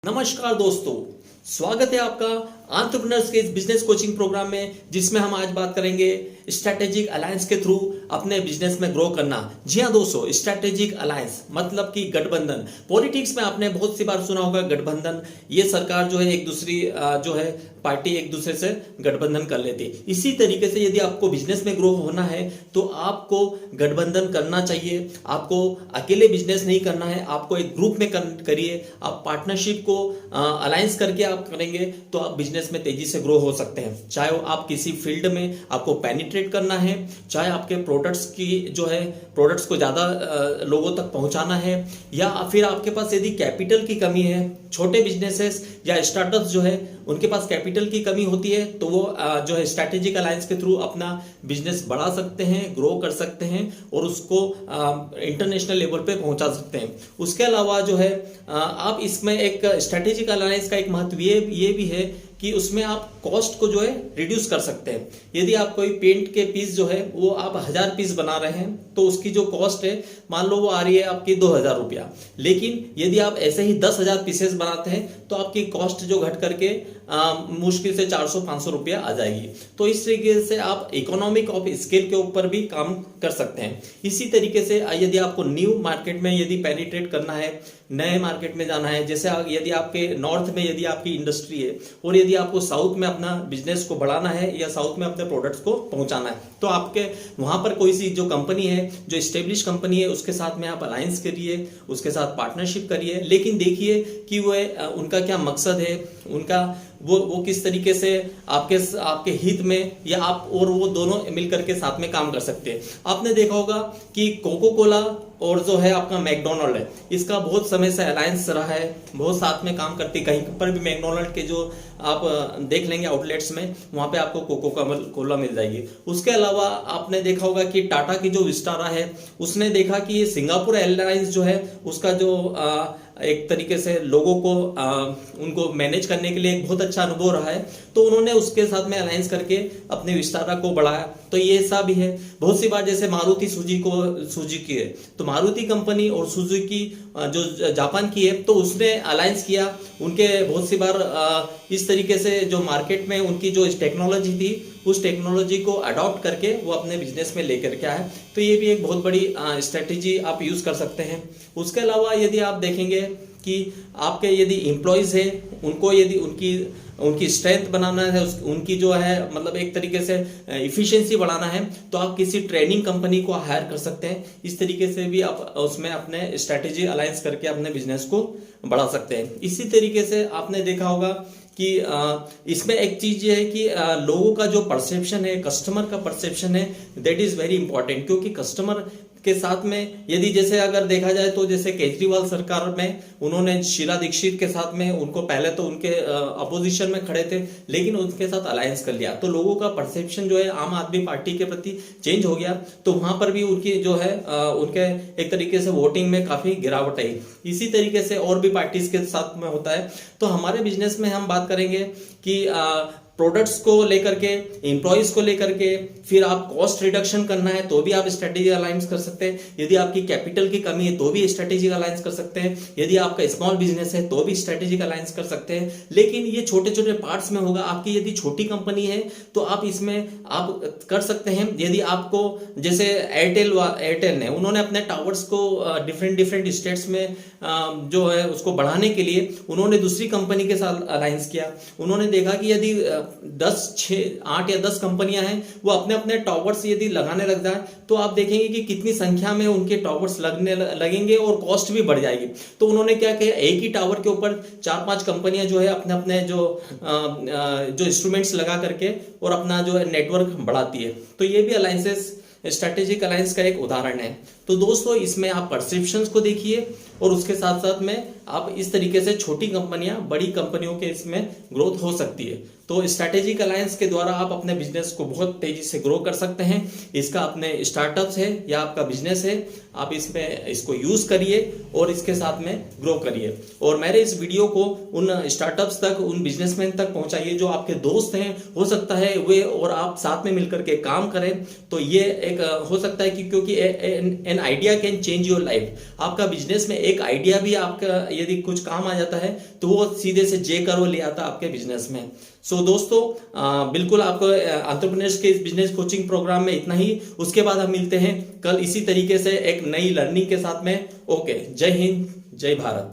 नमस्कार दोस्तों, स्वागत है आपका एंटरप्रेन्योर्स के इस बिजनेस कोचिंग प्रोग्राम में, जिसमें हम आज बात करेंगे स्ट्रैटेजिक अलायंस के थ्रू अपने बिजनेस में ग्रो करना। जी हाँ दोस्तों, स्ट्रैटेजिक अलायंस मतलब कि गठबंधन। पॉलिटिक्स में आपने बहुत सी बार सुना होगा गठबंधन। ये सरकार जो है एक दूसरी जो है पार्टी एक दूसरे से गठबंधन कर लेती है। इसी तरीके से यदि आपको बिजनेस में ग्रो होना है तो आपको गठबंधन करना चाहिए। आपको अकेले बिजनेस नहीं करना है, आपको एक ग्रुप में करिए। आप पार्टनरशिप को अलायंस करके आप करेंगे तो आप बिजनेस में तेजी से ग्रो हो सकते हैं। चाहे आप किसी फील्ड में आपको पेनिट्रेट करना है, चाहे आपके प्रोडक्ट्स की जो है प्रोडक्ट्स को ज्यादा लोगों तक पहुंचाना है, या फिर आपके पास यदि कैपिटल की कमी है, छोटे बिजनेसेस या स्टार्टअप्स जो है उनके पास कैपिटल की कमी होती है, तो वो जो है स्ट्रैटेजिक अलायंस के थ्रू अपना बिजनेस बढ़ा सकते हैं, ग्रो कर सकते हैं और उसको इंटरनेशनल लेवल पे पहुंचा सकते हैं। उसके अलावा जो है आप इसमें एक स्ट्रैटेजिक अलायंस का एक महत्व ये भी है कि उसमें आप कॉस्ट को जो है रिड्यूस कर सकते हैं। यदि आप कोई पेंट के पीस जो है वो आप 1000 पीस बना रहे हैं तो उसकी जो कॉस्ट है मान लो वो आ रही है आपकी 2000 रुपया, लेकिन यदि आप ऐसे ही 10,000 पीसेस बनाते हैं तो आपकी कॉस्ट जो घट करके मुश्किल से 400-500 रुपया आ जाएगी। तो इस तरीके से आप इकोनॉमिक ऑफ स्केल के ऊपर भी काम कर सकते हैं। इसी तरीके से यदि आपको न्यू मार्केट में यदि पेनिट्रेट करना है, नए मार्केट में जाना है, जैसे यदि आपके नॉर्थ में यदि आपकी इंडस्ट्री है और यदि आपको साउथ में अपना बिजनेस को बढ़ाना है या साउथ में अपने प्रोडक्ट्स को पहुंचाना है, तो आपके वहां पर कोई सी जो कंपनी है, जो एस्टेब्लिश कंपनी है, उसके साथ में आप अलायंस करिए, उसके साथ पार्टनरशिप करिए। लेकिन देखिए कि वो उनका क्या मकसद है, उनका वो किस तरीके से आपके हित में या आप और वो दोनों मिलकर के साथ में काम कर सकते हैं। आपने देखा होगा कि कोको कोला और जो है आपका मैकडोनल्ड है, इसका बहुत समय से अलायंस रहा है, बहुत साथ में काम करती। कहीं पर भी मैकडोनल्ड के जो आप देख लेंगे आउटलेट्स में, वहां पे आपको कोको कोला मिल जाएगी। उसके अलावा आपने देखा होगा कि टाटा की जो विस्टारा है, उसने देखा कि सिंगापुर एयरलाइंस जो है उसका जो एक तरीके से लोगों को उनको मैनेज करने के लिए एक बहुत अच्छा अनुभव रहा है, तो उन्होंने उसके साथ में अलायंस करके अपने विस्तारा को बढ़ाया। तो ये ऐसा भी है। बहुत सी बार जैसे मारुति सुजुकी है, तो मारुति कंपनी और सुजुकी जो जापान की है, तो उसने अलायंस किया। उनके बहुत सी बार इस तरीके से जो मार्केट में उनकी जो टेक्नोलॉजी थी, उस टेक्नोलॉजी को अडॉप्ट करके वो अपने बिजनेस में लेकर के आए। तो ये भी एक बहुत बड़ी स्ट्रेटेजी आप यूज कर सकते हैं। उसके अलावा यदि आप देखेंगे कि आपके यदि एम्प्लॉयज है, उनको यदि उनकी स्ट्रेंथ बनाना है, उनकी जो है मतलब एक तरीके से इफिशिएंसी बढ़ाना है, तो आप किसी ट्रेनिंग कंपनी को हायर कर सकते हैं। इस तरीके से भी आप उसमें अपने स्ट्रेटेजी अलायंस करके अपने बिजनेस को बढ़ा सकते हैं। इसी तरीके से आपने देखा होगा कि इसमें एक चीज ये है कि लोगों का जो परसेप्शन है, कस्टमर का परसेप्शन है, दैट इज वेरी इंपॉर्टेंट। क्योंकि कस्टमर के साथ में यदि जैसे अगर देखा जाए तो जैसे केजरीवाल सरकार में उन्होंने शीला दीक्षित के साथ में, उनको पहले तो उनके अपोजिशन में खड़े थे, लेकिन उनके साथ अलायंस कर लिया, तो लोगों का परसेप्शन जो है आम आदमी पार्टी के प्रति चेंज हो गया। तो वहां पर भी उनकी जो है उनके एक तरीके से वोटिंग में काफी गिरावट आई। इसी तरीके से और भी पार्टीज के साथ में होता है। तो हमारे बिजनेस में हम बात करेंगे कि प्रोडक्ट्स को लेकर के, एम्प्लॉयज को लेकर के, फिर आप कॉस्ट रिडक्शन करना है तो भी आप स्ट्रेटेजिक अलायंस कर सकते हैं। यदि आपकी कैपिटल की कमी है तो भी स्ट्रेटेजिक अलायंस कर सकते हैं। यदि आपका स्मॉल बिजनेस है तो भी स्ट्रेटेजिक अलायंस कर सकते हैं। लेकिन ये छोटे छोटे पार्ट्स में होगा। आपकी यदि छोटी कंपनी है तो आप इसमें आप कर सकते हैं। यदि आपको जैसे एयरटेल ने उन्होंने अपने टावर्स को डिफरेंट स्टेट्स में जो है उसको बढ़ाने के लिए उन्होंने दूसरी कंपनी के साथ अलायंस किया। उन्होंने देखा कि यदि 8 या 10 कंपनियां हैं, वो अपने अपने टावर्स यदि लगाने लग जाए तो आप देखेंगे कि कितनी संख्या में उनके टावर्स लगेंगे और कॉस्ट भी बढ़ जाएगी। तो उन्होंने क्या किया, एक ही टावर के ऊपर 4-5 कंपनियां जो है अपने अपने जो इंस्ट्रूमेंट्स लगा करके और अपना जो है नेटवर्क बढ़ाती है। तो ये भी अलायंसेस स्ट्रैटेजिक अलायंस का एक उदाहरण है। तो दोस्तों, इसमें आप परसेप्शंस को देखिए और उसके साथ साथ में आप इस तरीके से छोटी कंपनियां बड़ी कंपनियों के इसमें ग्रोथ हो सकती है। तो स्ट्रैटेजिक अलायंस के द्वारा आप अपने बिजनेस को बहुत तेजी से ग्रो कर सकते हैं। इसका अपने स्टार्टअप्स है या आपका बिजनेस है, आप इसको यूज करिए और इसके साथ में ग्रो करिए। और मेरे इस वीडियो को उन स्टार्टअप्स तक, उन बिजनेसमैन तक पहुंचाइए जो आपके दोस्त हैं। हो सकता है वे और आप साथ में मिलकर के काम करें, तो ये एक हो सकता है कि क्योंकि an idea can change your life. आपका बिजनेस में एक आइडिया भी आपका यदि कुछ काम आ जाता है तो वो सीधे से जे करो ले आता आपके बिजनेस में। सो दोस्तों बिल्कुल आपको एंटरप्रेन्योर्स के इस बिजनेस कोचिंग प्रोग्राम में इतना ही। उसके बाद हम मिलते हैं कल इसी तरीके से एक नई लर्निंग के साथ में। ओके, जय हिंद, जय भारत।